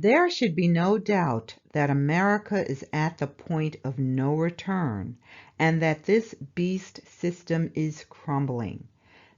There should be no doubt that America is at the point of no return and that this beast system is crumbling.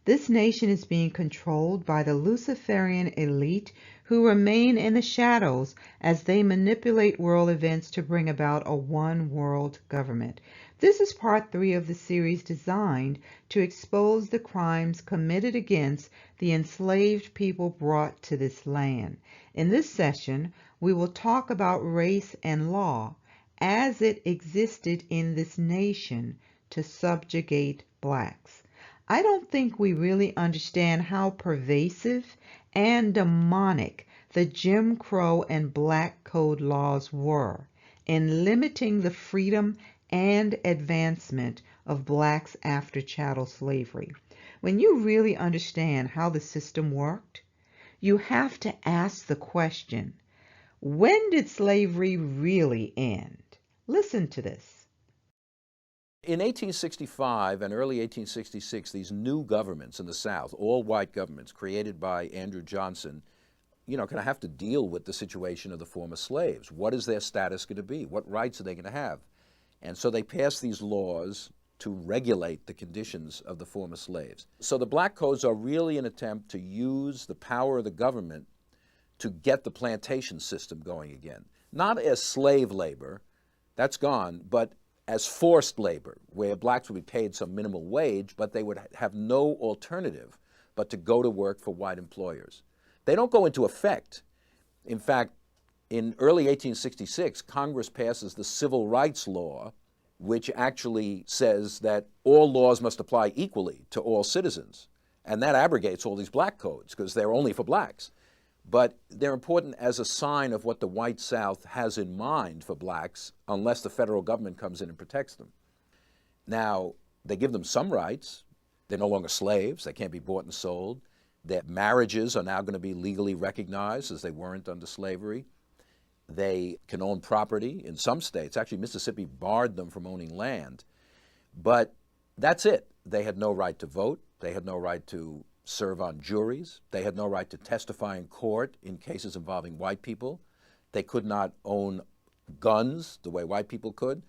This nation is being controlled by the Luciferian elite who remain in the shadows as they manipulate world events to bring about a one-world government. This is part 3 of the series designed to expose the crimes committed against the enslaved people brought to this land. In this session, we will talk about race and law as it existed in this nation to subjugate blacks. I don't think we really understand how pervasive and demonic the Jim Crow and Black Code laws were in limiting the freedom and advancement of blacks after chattel slavery. When you really understand how the system worked, you have to ask the question, when did slavery really end? Listen to this. In 1865 and early 1866, these new governments in the South, all white governments created by Andrew Johnson, going to have to deal with the situation of the former slaves. What is their status going to be? What rights are they going to have? And so they passed these laws to regulate the conditions of the former slaves. So the Black Codes are really an attempt to use the power of the government to get the plantation system going again. Not as slave labor, that's gone, but as forced labor, where blacks would be paid some minimal wage, but they would have no alternative but to go to work for white employers. They don't go into effect. In fact, in early 1866, Congress passes the Civil Rights Law, which actually says that all laws must apply equally to all citizens. And that abrogates all these black codes because they're only for blacks. But they're important as a sign of what the white South has in mind for blacks unless the federal government comes in and protects them. Now, they give them some rights. They're no longer slaves. They can't be bought and sold. Their marriages are now going to be legally recognized as they weren't under slavery. They can own property in some states. Actually, Mississippi barred them from owning land. But that's it. They had no right to vote. They had no right to serve on juries. They had no right to testify in court in cases involving white people. They could not own guns the way white people could.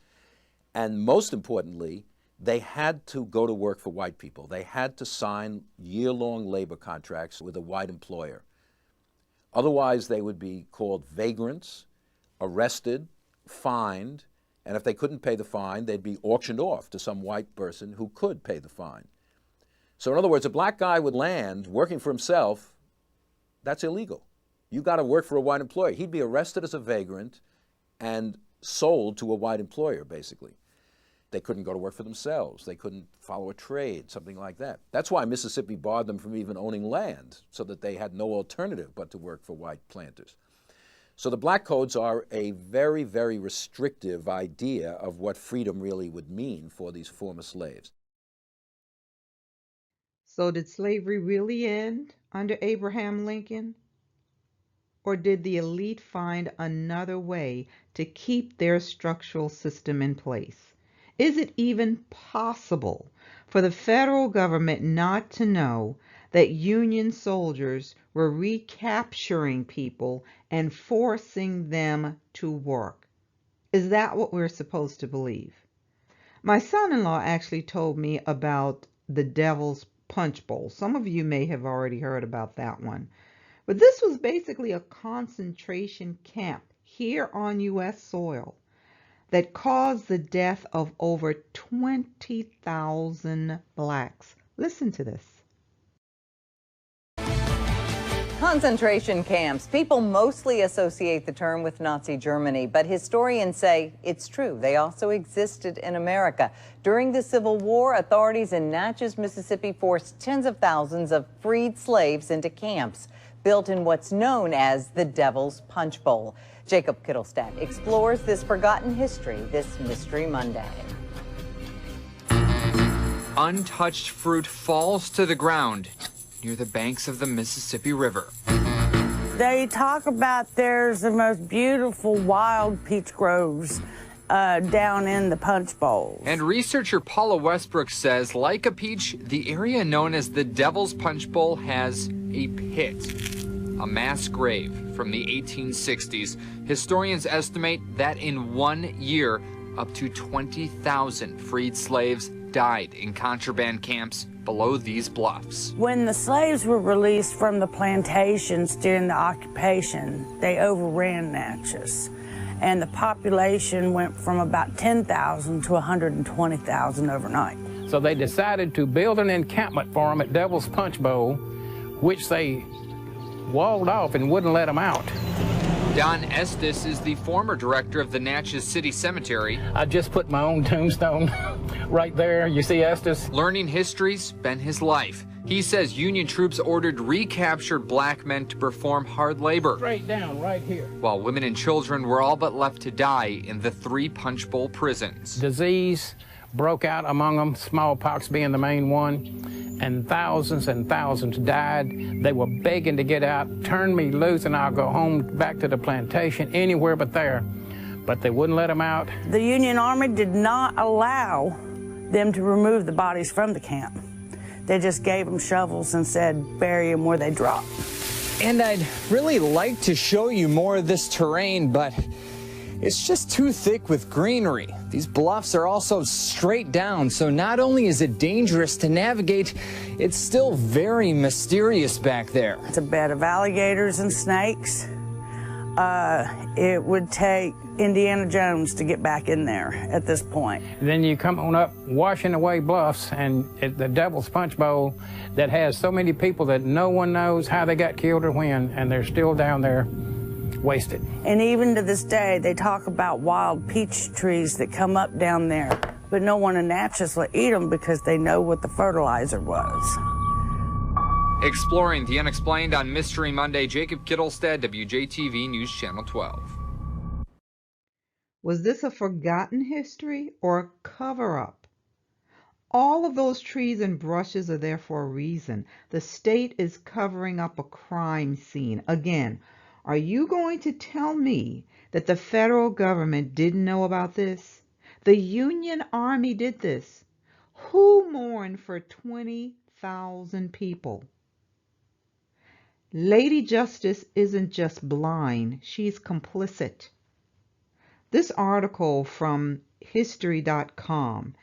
And most importantly, they had to go to work for white people. They had to sign year-long labor contracts with a white employer. Otherwise, they would be called vagrants, arrested, fined, and if they couldn't pay the fine, they'd be auctioned off to some white person who could pay the fine. So in other words, a black guy with land working for himself, that's illegal. You got to work for a white employer. He'd be arrested as a vagrant and sold to a white employer, basically. They couldn't go to work for themselves. They couldn't follow a trade, something like that. That's why Mississippi barred them from even owning land, so that they had no alternative but to work for white planters. So the Black Codes are a very, very restrictive idea of what freedom really would mean for these former slaves. So did slavery really end under Abraham Lincoln? Or did the elite find another way to keep their structural system in place? Is it even possible for the federal government not to know that Union soldiers were recapturing people and forcing them to work? Is that what we're supposed to believe? My son-in-law actually told me about the Devil's Punch Bowl. Some of you may have already heard about that one. But this was basically a concentration camp here on U.S. soil that caused the death of over 20,000 blacks. Listen to this. Concentration camps. People mostly associate the term with Nazi Germany, but historians say it's true. They also existed in America. During the Civil War, authorities in Natchez, Mississippi forced tens of thousands of freed slaves into camps built in what's known as the Devil's Punch Bowl. Jacob Kittelstadt explores this forgotten history this Mystery Monday. Untouched fruit falls to the ground near the banks of the Mississippi River. They talk about there's the most beautiful wild peach groves down in the Punch Bowl. And researcher Paula Westbrook says, like a peach, the area known as the Devil's Punch Bowl has a pit. a mass grave from the 1860s. Historians estimate that in 1 year, up to 20,000 freed slaves died in contraband camps below these bluffs. When the slaves were released from the plantations during the occupation, they overran Natchez, and the population went from about 10,000 to 120,000 overnight. So they decided to build an encampment for them at Devil's Punch Bowl, which they walled off and wouldn't let them out. Don Estes is the former director of the Natchez City Cemetery. I just put my own tombstone right there. You see Estes? Learning history's been his life. He says Union troops ordered recaptured black men to perform hard labor. Straight down right here. While women and children were all but left to die in the 3 Punch Bowl prisons. Disease broke out among them, smallpox being the main one, and thousands died. They were begging to get out, turn me loose and I'll go home back to the plantation, anywhere but there. But they wouldn't let them out. The Union Army did not allow them to remove the bodies from the camp. They just gave them shovels and said, bury them where they drop. And I'd really like to show you more of this terrain, but it's just too thick with greenery. These bluffs are also straight down, so not only is it dangerous to navigate, it's still very mysterious back there. It's a bed of alligators and snakes. It would take Indiana Jones to get back in there at this point. Then you come on up washing away bluffs, and at the Devil's Punch Bowl that has so many people that no one knows how they got killed or when, and they're still down there wasted. And even to this day, they talk about wild peach trees that come up down there, but no one in Natchez will eat them because they know what the fertilizer was. Exploring the unexplained on Mystery Monday, Jacob Kittelstead, WJTV News Channel 12. Was this a forgotten history or a cover-up? All of those trees and brushes are there for a reason. The state is covering up a crime scene. Again, are you going to tell me that the federal government didn't know about this? The Union Army did this. Who mourned for 20,000 people? Lady Justice isn't just blind, she's complicit. This article from history.com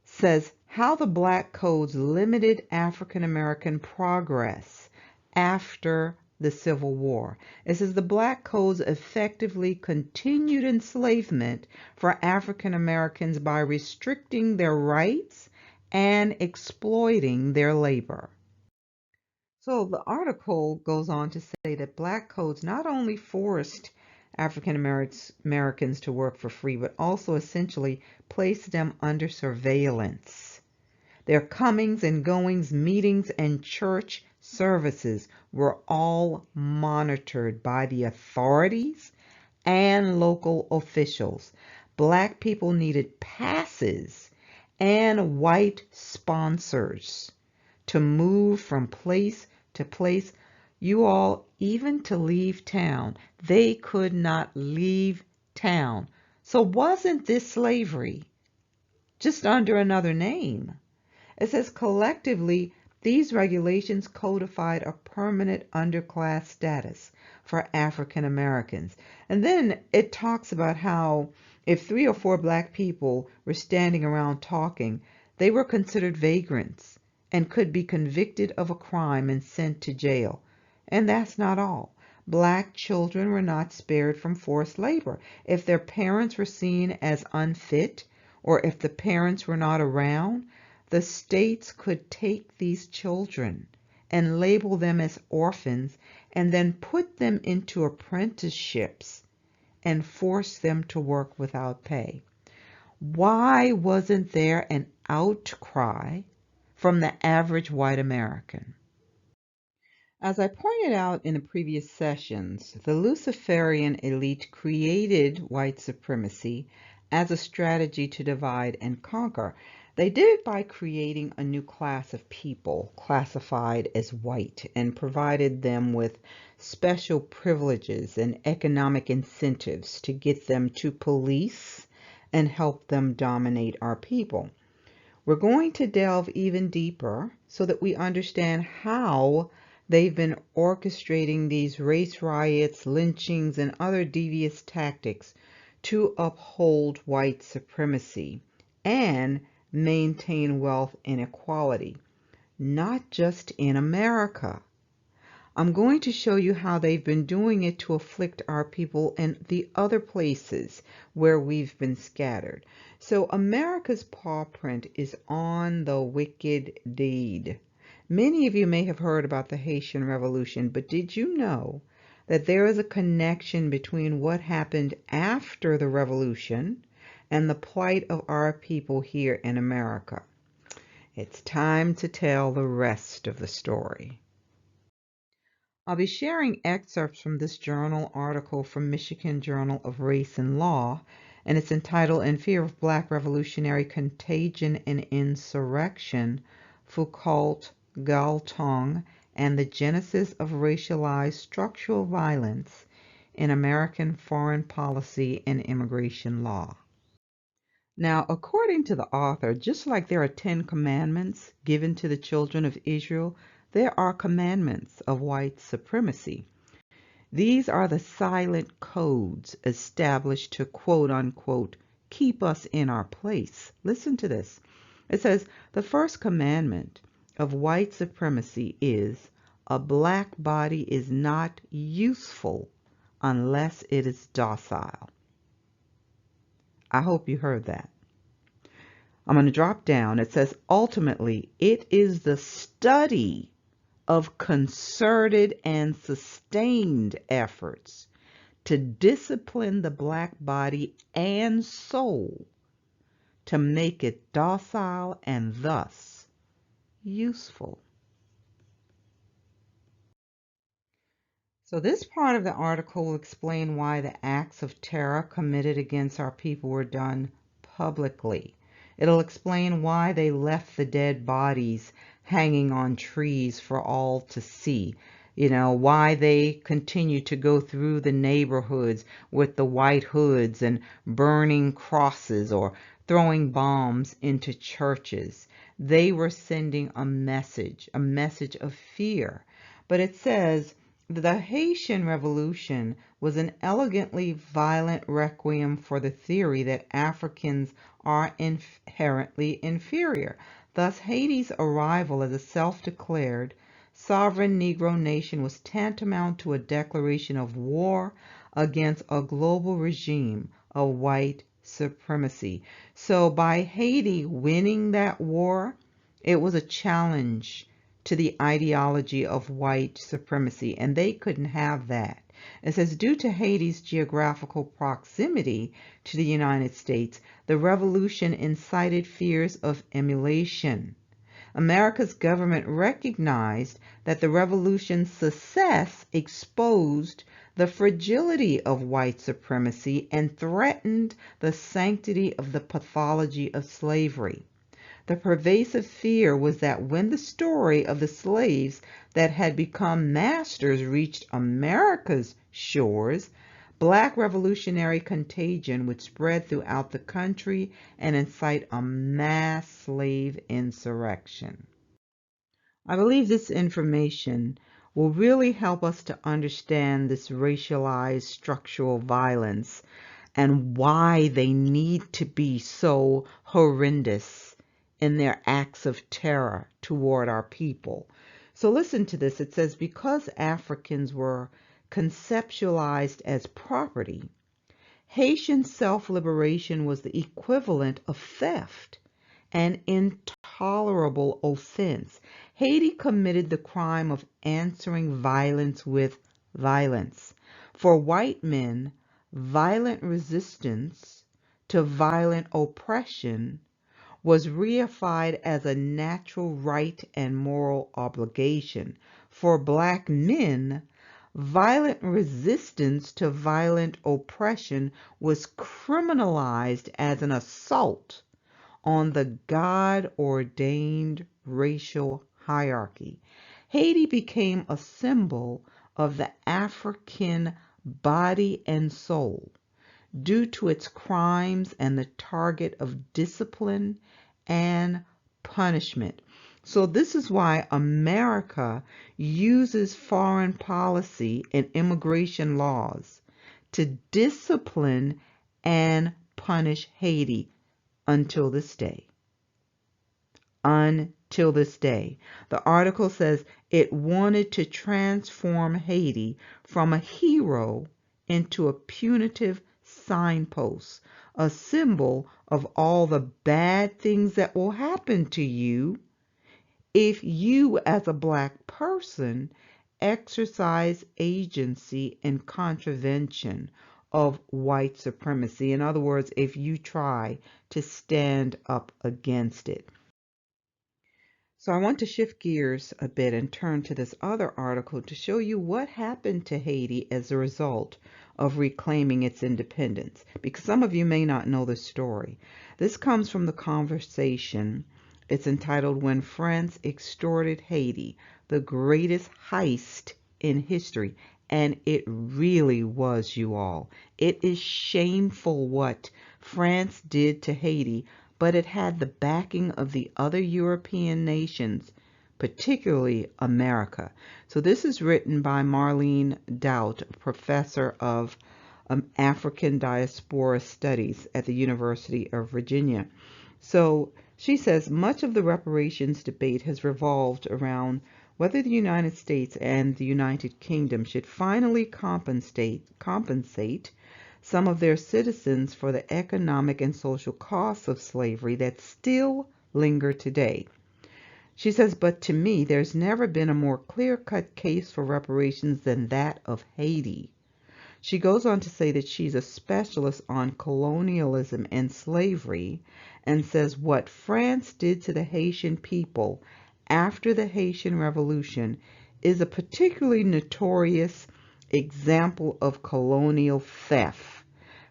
says how the Black Codes limited African American progress after the Civil War. It says the Black Codes effectively continued enslavement for African Americans by restricting their rights and exploiting their labor. So the article goes on to say that Black Codes not only forced African Americans to work for free, but also essentially placed them under surveillance. Their comings and goings, meetings, and church services were all monitored by the authorities and local officials. Black people needed passes and white sponsors to move from place to place. You all, even to leave town, they could not leave town. So wasn't this slavery? Just under another name. It says collectively, these regulations codified a permanent underclass status for African Americans. And then it talks about how if 3 or 4 black people were standing around talking, they were considered vagrants and could be convicted of a crime and sent to jail. And that's not all. Black children were not spared from forced labor. If their parents were seen as unfit, or if the parents were not around, the states could take these children and label them as orphans and then put them into apprenticeships and force them to work without pay. Why wasn't there an outcry from the average white American? As I pointed out in the previous sessions, the Luciferian elite created white supremacy as a strategy to divide and conquer. They did it by creating a new class of people classified as white and provided them with special privileges and economic incentives to get them to police and help them dominate our people. We're going to delve even deeper so that we understand how They've been orchestrating these race riots, lynchings, and other devious tactics to uphold white supremacy and maintain wealth inequality, not just in America. I'm going to show you how they've been doing it to afflict our people in the other places where we've been scattered. So America's paw print is on the wicked deed. Many of you may have heard about the Haitian Revolution, but did you know that there is a connection between what happened after the revolution and the plight of our people here in America? It's time to tell the rest of the story. I'll be sharing excerpts from this journal article from Michigan Journal of Race and Law, and it's entitled In Fear of Black Revolutionary Contagion and Insurrection, Foucault, Galtung, and the Genesis of Racialized Structural Violence in American Foreign Policy and Immigration Law. Now, according to the author, just like there are 10 commandments given to the children of Israel, there are commandments of white supremacy. These are the silent codes established to quote unquote keep us in our place. Listen to this. It says the first commandment of white supremacy is a black body is not useful unless it is docile. I hope you heard that. I'm going to drop down. It says ultimately it is the study of concerted and sustained efforts to discipline the black body and soul to make it docile and thus useful. So this part of the article will explain why the acts of terror committed against our people were done publicly. It'll explain why they left the dead bodies hanging on trees for all to see. You know, why they continue to go through the neighborhoods with the white hoods and burning crosses or throwing bombs into churches. They were sending a message of fear. But it says, the Haitian Revolution was an elegantly violent requiem for the theory that Africans are inherently inferior. Thus, Haiti's arrival as a self-declared sovereign Negro nation was tantamount to a declaration of war against a global regime of white supremacy. So by Haiti winning that war, it was a challenge to the ideology of white supremacy, and they couldn't have that. It says, due to Haiti's geographical proximity to the United States, the revolution incited fears of emulation. America's government recognized that the revolution's success exposed the fragility of white supremacy and threatened the sanctity of the pathology of slavery. The pervasive fear was that when the story of the slaves that had become masters reached America's shores, black revolutionary contagion would spread throughout the country and incite a mass slave insurrection. I believe this information will really help us to understand this racialized structural violence and why they need to be so horrendous in their acts of terror toward our people. So listen to this. It says, because Africans were conceptualized as property, Haitian self-liberation was the equivalent of theft, an intolerable offense. Haiti committed the crime of answering violence with violence. For white men, violent resistance to violent oppression was reified as a natural right and moral obligation. For black men, violent resistance to violent oppression was criminalized as an assault on the God-ordained racial hierarchy. Haiti became a symbol of the African body and soul due to its crimes and the target of discipline and punishment. So this is why America uses foreign policy and immigration laws to discipline and punish Haiti until this day. Until this day. The article says it wanted to transform Haiti from a hero into a punitive signpost, a symbol of all the bad things that will happen to you if you, as a black person, exercise agency in contravention of white supremacy. In other words, if you try to stand up against it. So I want to shift gears a bit and turn to this other article to show you what happened to Haiti as a result of reclaiming its independence, because some of you may not know the story. This comes from The Conversation. It's entitled When France Extorted Haiti, the Greatest Heist in History. And it really was, you all. It is shameful what France did to Haiti, but it had the backing of the other European nations, particularly America. So this is written by Marlene Doubt, professor of African Diaspora Studies at the University of Virginia. So she says much of the reparations debate has revolved around whether the United States and the United Kingdom should finally compensate some of their citizens for the economic and social costs of slavery that still linger today. She says, but to me, there's never been a more clear-cut case for reparations than that of Haiti. She goes on to say that she's a specialist on colonialism and slavery, and says what France did to the Haitian people after the Haitian Revolution is a particularly notorious example of colonial theft.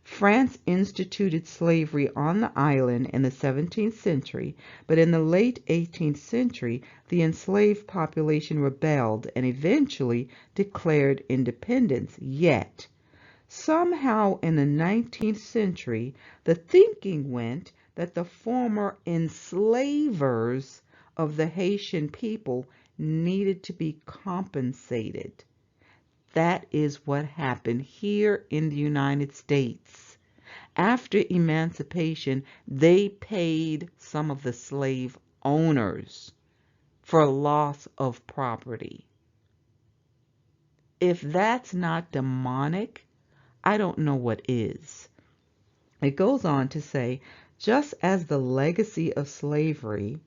France instituted slavery on the island in the 17th century, but in the late 18th century, the enslaved population rebelled and eventually declared independence. Yet, somehow in the 19th century, the thinking went that the former enslavers of the Haitian people needed to be compensated. That is what happened here in the United States. After emancipation, they paid some of the slave owners for loss of property. If that's not demonic, I don't know what is. It goes on to say, just as the legacy of slavery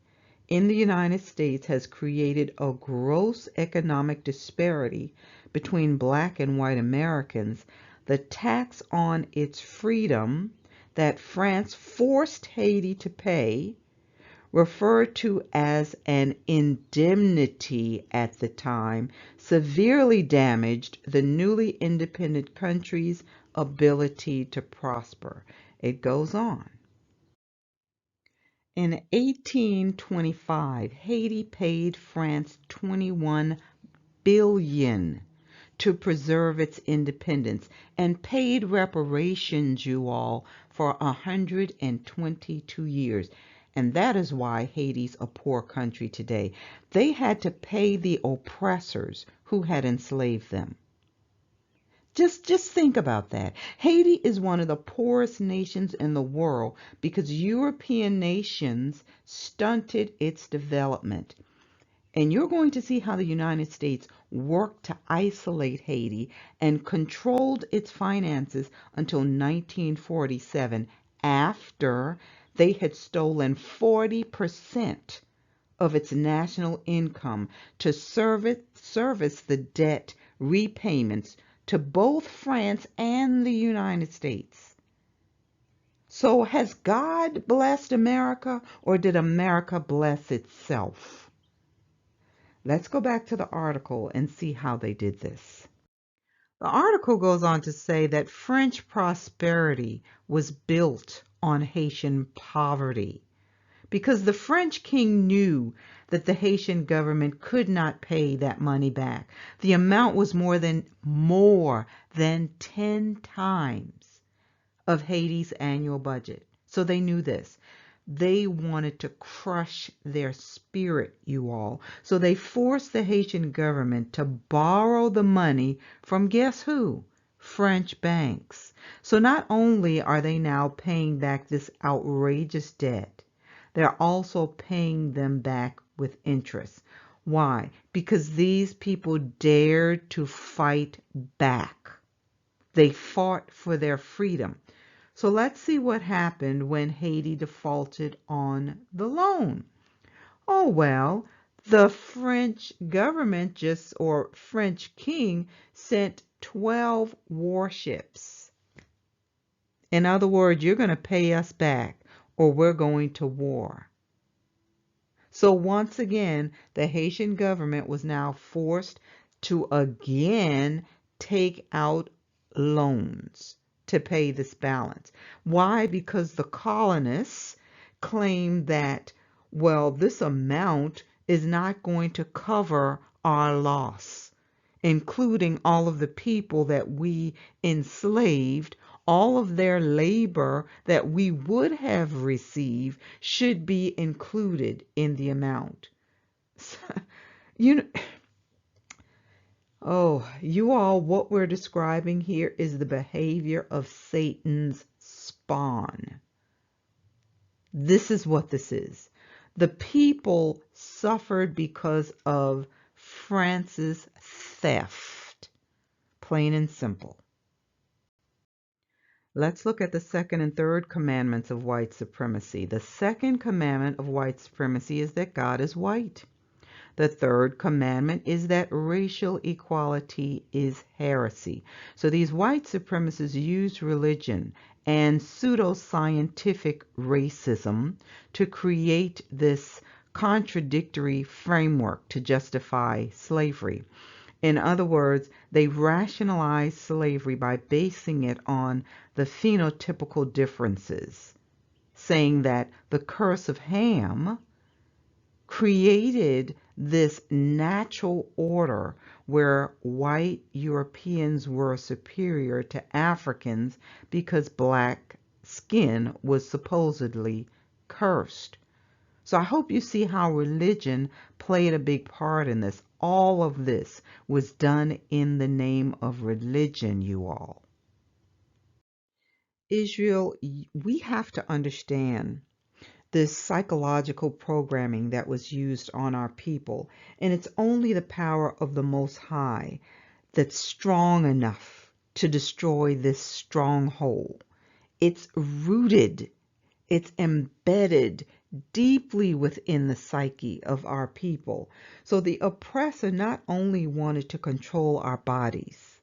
in the United States has created a gross economic disparity between black and white Americans, the tax on its freedom that France forced Haiti to pay, referred to as an indemnity at the time, severely damaged the newly independent country's ability to prosper. It goes on. In 1825, Haiti paid France $21 billion to preserve its independence and paid reparations, you all, for 122 years. And that is why Haiti's a poor country today. They had to pay the oppressors who had enslaved them. Just think about that. Haiti is one of the poorest nations in the world because European nations stunted its development. And you're going to see how the United States worked to isolate Haiti and controlled its finances until 1947, after they had stolen 40% of its national income to service the debt repayments to both France and the United States. So has God blessed America, or did America bless itself? Let's go back to the article and see how they did this. The article goes on to say that French prosperity was built on Haitian poverty, because the French king knew that the Haitian government could not pay that money back. The amount was more than 10 times of Haiti's annual budget. So they knew this. They wanted to crush their spirit, you all. So they forced the Haitian government to borrow the money from guess who? French banks. So not only are they now paying back this outrageous debt, they're also paying them back with interest. Why? Because these people dared to fight back. They fought for their freedom. So let's see what happened when Haiti defaulted on the loan. Oh, well, the French government or French king sent 12 warships. In other words, you're going to pay us back or we're going to war. So once again, the Haitian government was now forced to again take out loans to pay this balance. Why? Because the colonists claimed that, well, this amount is not going to cover our loss, including all of the people that we enslaved. All of their labor that we would have received should be included in the amount. You all, what we're describing here is the behavior of Satan's spawn. This is what this is. The people suffered because of France's theft, plain and simple. Let's look at the second and third commandments of white supremacy. The second commandment of white supremacy is that God is white. The third commandment is that racial equality is heresy. So these white supremacists use religion and pseudoscientific racism to create this contradictory framework to justify slavery. In other words, they rationalize slavery by basing it on the phenotypical differences, saying that the curse of Ham created this natural order where white Europeans were superior to Africans because black skin was supposedly cursed. So I hope you see how religion played a big part in this. All of this was done in the name of religion, you all. Israel, we have to understand this psychological programming that was used on our people. And it's only the power of the Most High that's strong enough to destroy this stronghold. It's rooted, it's embedded deeply within the psyche of our people. So the oppressor not only wanted to control our bodies,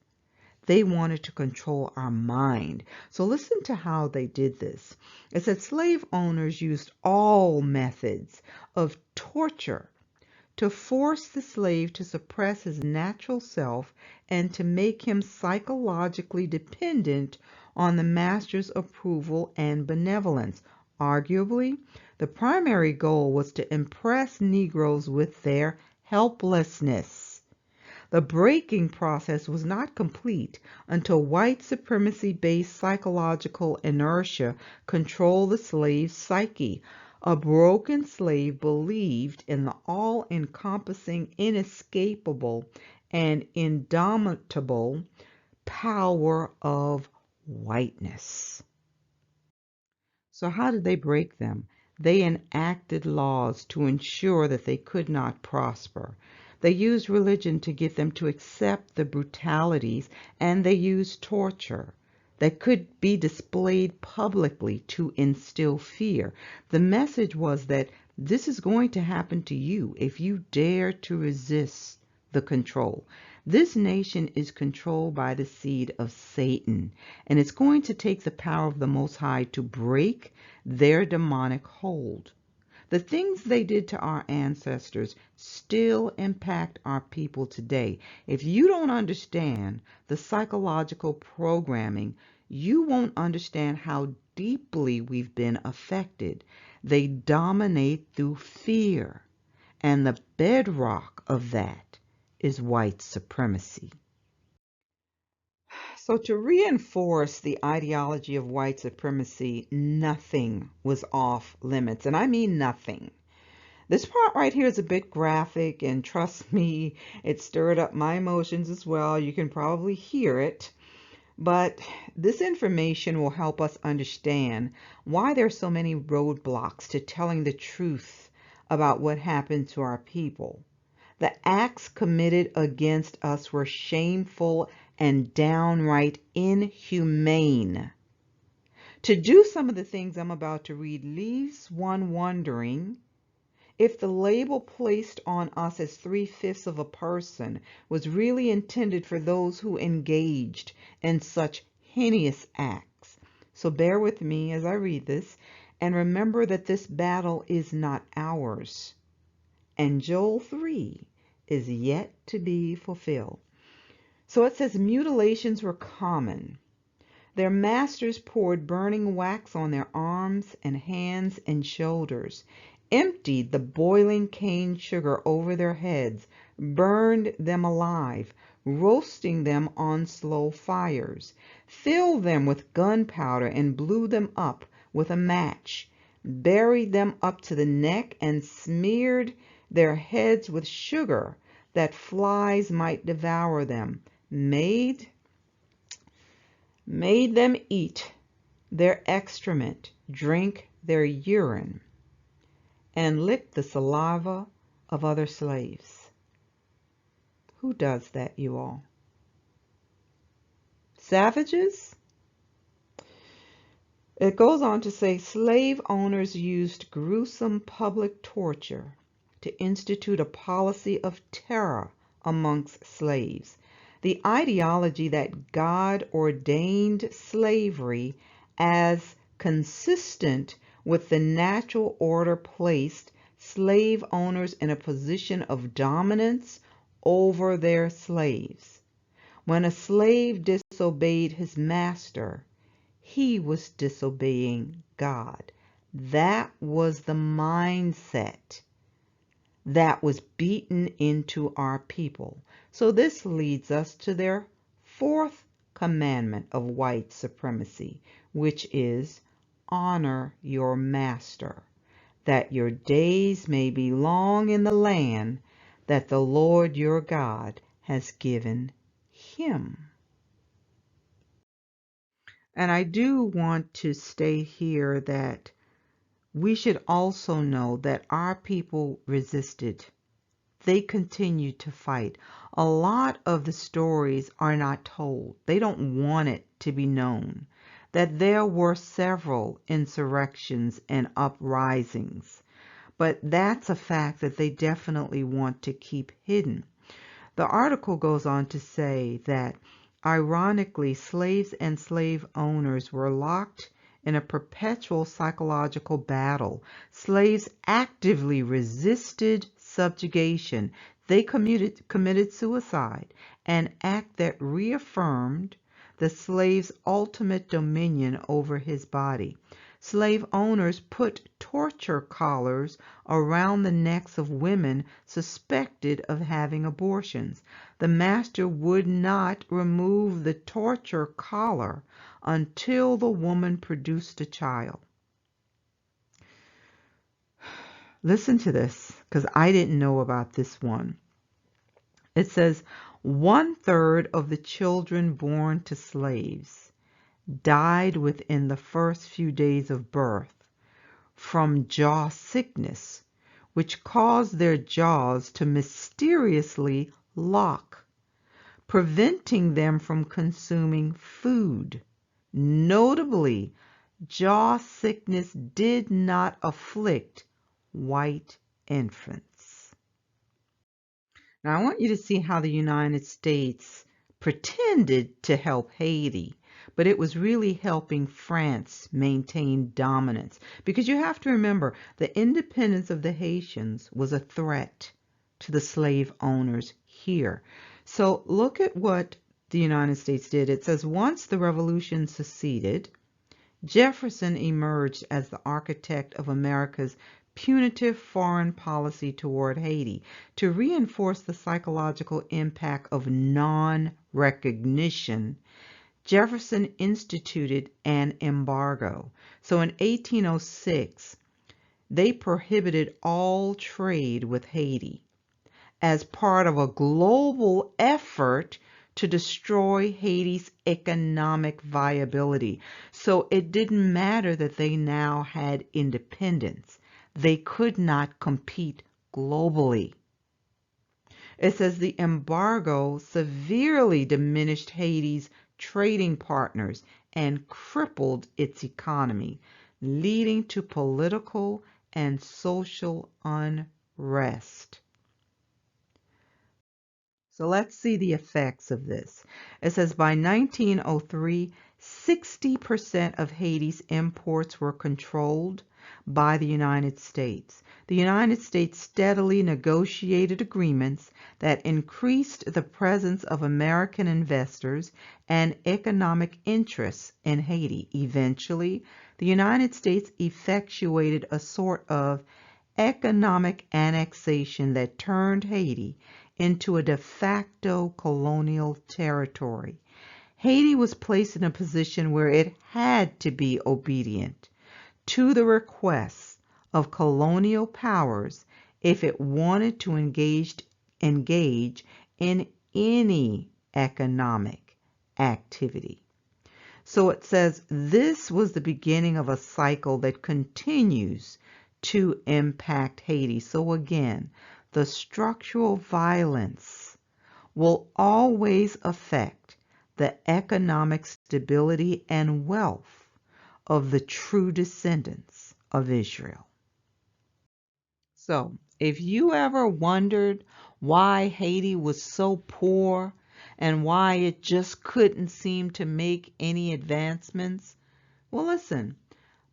they wanted to control our mind. So listen to how they did this. It said slave owners used all methods of torture to force the slave to suppress his natural self and to make him psychologically dependent on the master's approval and benevolence. Arguably, the primary goal was to impress Negroes with their helplessness. The breaking process was not complete until white supremacy-based psychological inertia controlled the slave's psyche. A broken slave believed in the all-encompassing, inescapable, and indomitable power of whiteness. So how did they break them? They enacted laws to ensure that they could not prosper. They used religion to get them to accept the brutalities, and they used torture that could be displayed publicly to instill fear. The message was that this is going to happen to you if you dare to resist the control. This nation is controlled by the seed of Satan, and it's going to take the power of the Most High to break their demonic hold. The things they did to our ancestors still impact our people today. If you don't understand the psychological programming, you won't understand how deeply we've been affected. They dominate through fear, and the bedrock of that is white supremacy. So to reinforce the ideology of white supremacy, nothing was off limits, and I mean nothing. This part right here is a bit graphic, and trust me, it stirred up my emotions as well. You can probably hear it. But this information will help us understand why there are so many roadblocks to telling the truth about what happened to our people. The acts committed against us were shameful and downright inhumane. To do some of the things I'm about to read leaves one wondering if the label placed on us as 3/5 of a person was really intended for those who engaged in such heinous acts. So bear with me as I read this, and remember that this battle is not ours. And Joel 3 is yet to be fulfilled. So it says mutilations were common. Their masters poured burning wax on their arms and hands and shoulders, emptied the boiling cane sugar over their heads, burned them alive, roasting them on slow fires, filled them with gunpowder and blew them up with a match, buried them up to the neck and smeared their heads with sugar that flies might devour them, made them eat their excrement, drink their urine, and lick the saliva of other slaves. Who does that, you all? Savages? It goes on to say slave owners used gruesome public torture to institute a policy of terror amongst slaves. The ideology that God ordained slavery as consistent with the natural order placed slave owners in a position of dominance over their slaves. When a slave disobeyed his master, he was disobeying God. That was the mindset that was beaten into our people. So this leads us to their fourth commandment of white supremacy, which is honor your master, that your days may be long in the land that the Lord your God has given him. And I do want to state here that we should also know that our people resisted. They continued to fight. A lot of the stories are not told. They don't want it to be known that there were several insurrections and uprisings. But that's a fact that they definitely want to keep hidden. The article goes on to say that, ironically, slaves and slave owners were locked in a perpetual psychological battle. Slaves actively resisted subjugation. They committed suicide, an act that reaffirmed the slave's ultimate dominion over his body. Slave owners put torture collars around the necks of women suspected of having abortions. The master would not remove the torture collar until the woman produced a child. Listen to this, because I didn't know about this one. It says 1/3 of the children born to slaves died within the first few days of birth from jaw sickness, which caused their jaws to mysteriously lock, preventing them from consuming food. Notably, jaw sickness did not afflict white infants. Now I want you to see how the United States pretended to help Haiti, but it was really helping France maintain dominance. Because you have to remember, the independence of the Haitians was a threat to the slave owners here. So look at what the United States did. It says, once the revolution succeeded, Jefferson emerged as the architect of America's punitive foreign policy toward Haiti to reinforce the psychological impact of non-recognition. Jefferson instituted an embargo. So in 1806, they prohibited all trade with Haiti as part of a global effort to destroy Haiti's economic viability. So it didn't matter that they now had independence. They could not compete globally. It says the embargo severely diminished Haiti's trading partners and crippled its economy, leading to political and social unrest. So let's see the effects of this. It says by 1903, 60% of Haiti's imports were controlled by the United States. The United States steadily negotiated agreements that increased the presence of American investors and economic interests in Haiti. Eventually, the United States effectuated a sort of economic annexation that turned Haiti into a de facto colonial territory. Haiti was placed in a position where it had to be obedient to the requests of colonial powers if it wanted to engage in any economic activity. So it says this was the beginning of a cycle that continues to impact Haiti. So again, the structural violence will always affect the economic stability and wealth of the true descendants of Israel. So, if you ever wondered why Haiti was so poor and why it just couldn't seem to make any advancements, well, listen,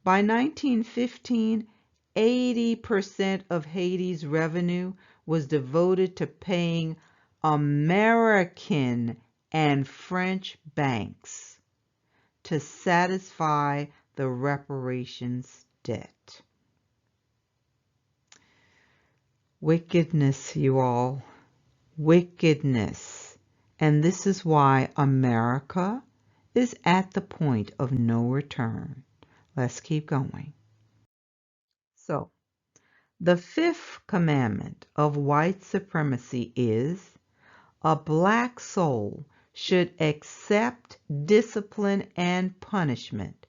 by 1915, 80% of Haiti's revenue was devoted to paying American and French banks to satisfy the reparations debt. Wickedness, you all. Wickedness. And this is why America is at the point of no return. Let's keep going. So, the fifth commandment of white supremacy is a black soul should accept discipline and punishment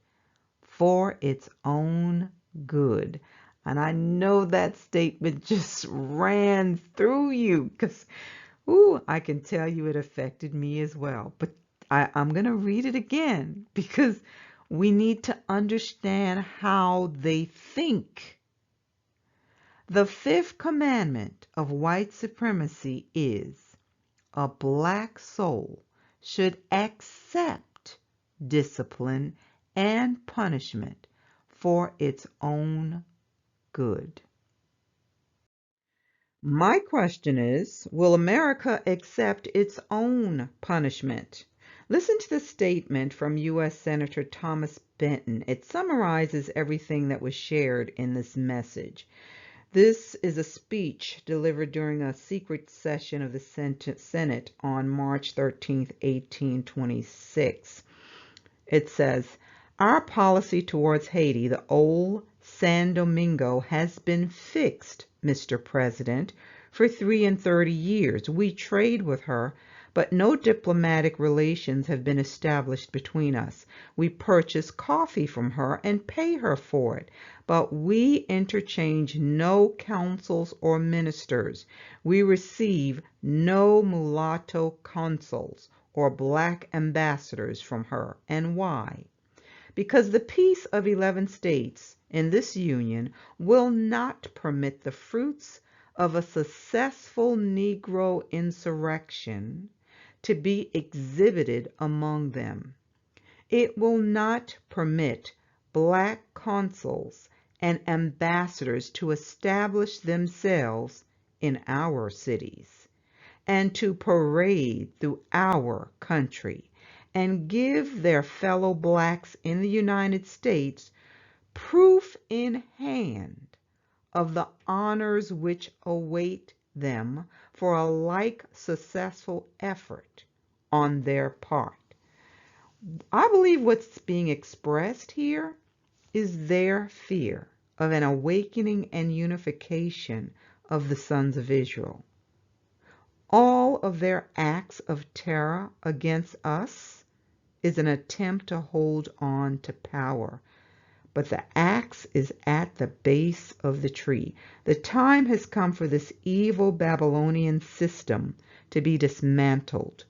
for its own good. And I know that statement just ran through you because, I can tell you it affected me as well. But I'm going to read it again because we need to understand how they think. The fifth commandment of white supremacy is a black soul should accept discipline and punishment for its own good. My question is, will America accept its own punishment? Listen to the statement from U.S. Senator Thomas Benton. It summarizes everything that was shared in this message. This is a speech delivered during a secret session of the Senate on March 13, 1826. It says, our policy towards Haiti, the old San Domingo, has been fixed, Mr. President, for 33 years. We trade with her, but no diplomatic relations have been established between us. We purchase coffee from her and pay her for it, but we interchange no consuls or ministers. We receive no mulatto consuls or black ambassadors from her. And why? Because the peace of 11 states in this union will not permit the fruits of a successful Negro insurrection to be exhibited among them. It will not permit black consuls and ambassadors to establish themselves in our cities and to parade through our country and give their fellow blacks in the United States proof in hand of the honors which await them for a like successful effort on their part. I believe what's being expressed here is their fear of an awakening and unification of the sons of Israel. All of their acts of terror against us is an attempt to hold on to power. But the axe is at the base of the tree. The time has come for this evil Babylonian system to be dismantled.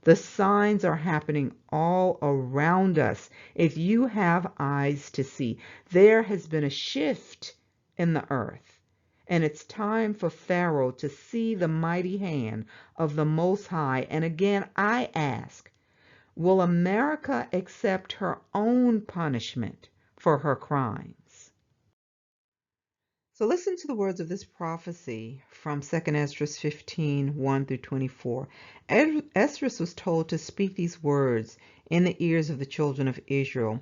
The signs are happening all around us. If you have eyes to see, there has been a shift in the earth. And it's time for Pharaoh to see the mighty hand of the Most High. And again, I ask, will America accept her own punishment for her crimes? So listen to the words of this prophecy from 2 Esdras 15, 1 through 24. Esdras was told to speak these words in the ears of the children of Israel.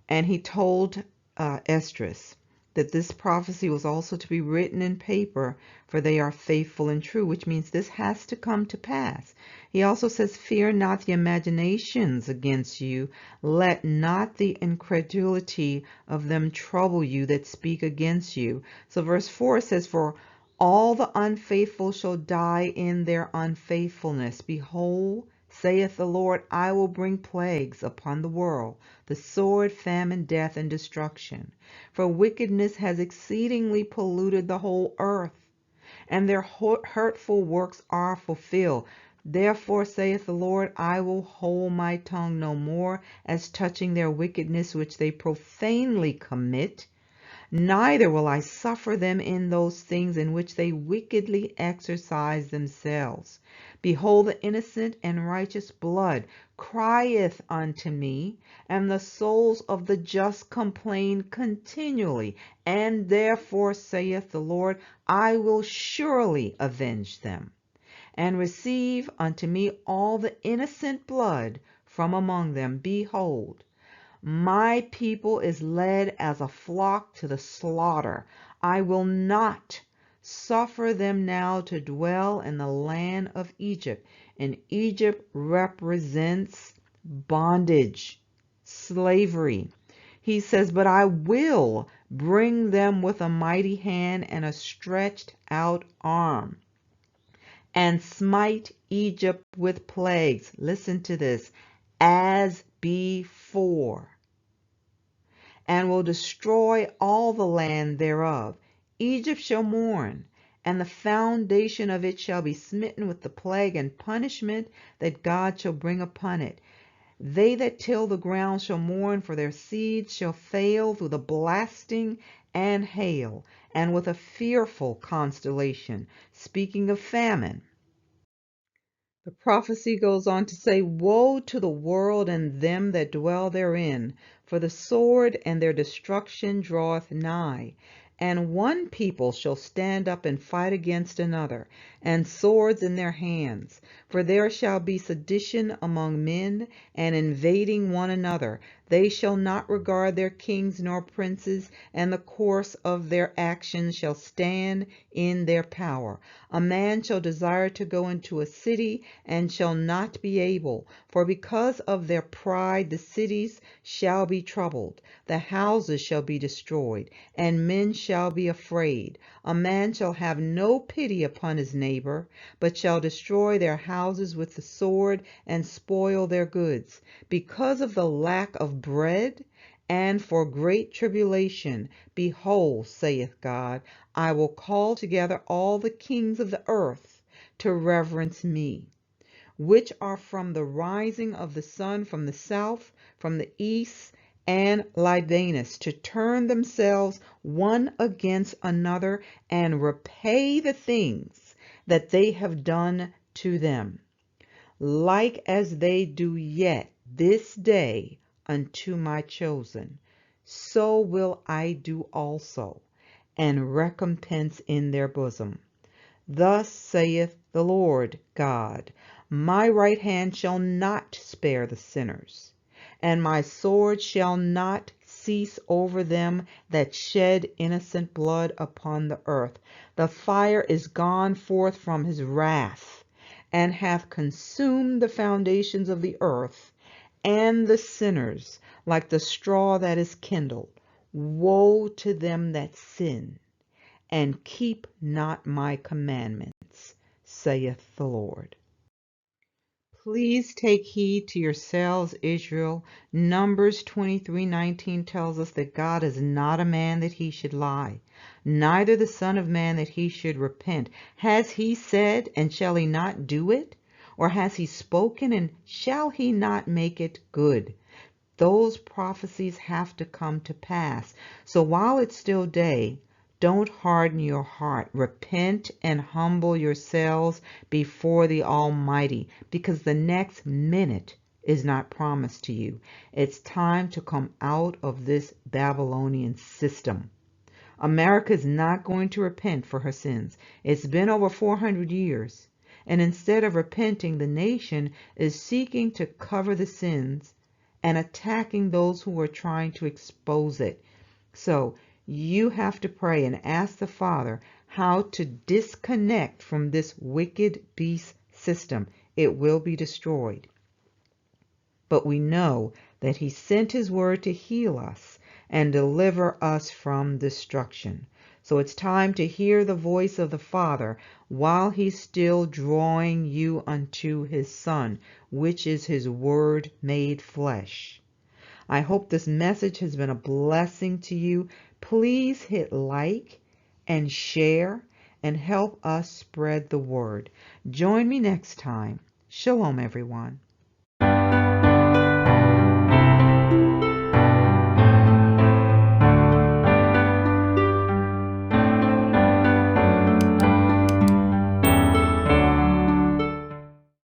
And he told Esdras that this prophecy was also to be written in paper, for they are faithful and true, which means this has to come to pass. He also says, fear not the imaginations against you. Let not the incredulity of them trouble you that speak against you. So verse 4 says, for all the unfaithful shall die in their unfaithfulness. Behold, saith the Lord, I will bring plagues upon the world, the sword, famine, death, and destruction. For wickedness has exceedingly polluted the whole earth, and their hurtful works are fulfilled. Therefore saith the Lord, I will hold my tongue no more as touching their wickedness which they profanely commit, neither will I suffer them in those things in which they wickedly exercise themselves. Behold, the innocent and righteous blood crieth unto me, and the souls of the just complain continually. And therefore saith the Lord, I will surely avenge them, and receive unto me all the innocent blood from among them. Behold, my people is led as a flock to the slaughter. I will not suffer them now to dwell in the land of Egypt. And Egypt represents bondage, slavery. He says, but I will bring them with a mighty hand and a stretched out arm, and smite Egypt with plagues. Listen to this. As before, and will destroy all the land thereof. Egypt shall mourn, and the foundation of it shall be smitten with the plague and punishment that God shall bring upon it. They that till the ground shall mourn, for their seeds shall fail through the blasting and hail, and with a fearful constellation. Speaking of famine, the prophecy goes on to say, woe to the world and them that dwell therein, for the sword and their destruction draweth nigh. And one people shall stand up and fight against another, and swords in their hands. For there shall be sedition among men, and invading one another. They shall not regard their kings nor princes, and the course of their actions shall stand in their power. A man shall desire to go into a city, and shall not be able. For because of their pride the cities shall be troubled, the houses shall be destroyed, and men shall be afraid. A man shall have no pity upon his neighbor, but shall destroy their houses with the sword, and spoil their goods. Because of the lack of bread, and for great tribulation, behold, saith God, I will call together all the kings of the earth to reverence me, which are from the rising of the sun from the south, from the east, and Libanus, to turn themselves one against another, and repay the things that they have done to them, like as they do yet this day unto my chosen. So will I do also, and recompense in their bosom. Thus saith the Lord God, my right hand shall not spare the sinners, and my sword shall not cease over them that shed innocent blood upon the earth. The fire is gone forth from his wrath, and hath consumed the foundations of the earth, and the sinners like the straw that is kindled. Woe to them that sin, and keep not my commandments, saith the Lord. Please take heed to yourselves, Israel. Numbers 23:19 tells us that God is not a man that he should lie, neither the Son of Man that he should repent. Has he said, and shall he not do it? Or has he spoken, and shall he not make it good? Those prophecies have to come to pass. So while it's still day, don't harden your heart. Repent and humble yourselves before the Almighty, because the next minute is not promised to you. It's time to come out of this Babylonian system. America is not going to repent for her sins. It's been over 400 years. And instead of repenting, the nation is seeking to cover the sins and attacking those who are trying to expose it. So you have to pray and ask the Father how to disconnect from this wicked beast system. It will be destroyed. But we know that he sent his word to heal us and deliver us from destruction. So it's time to hear the voice of the Father while he's still drawing you unto his Son, which is his word made flesh. I hope this message has been a blessing to you. Please hit like and share and help us spread the word. Join me next time. Shalom, everyone.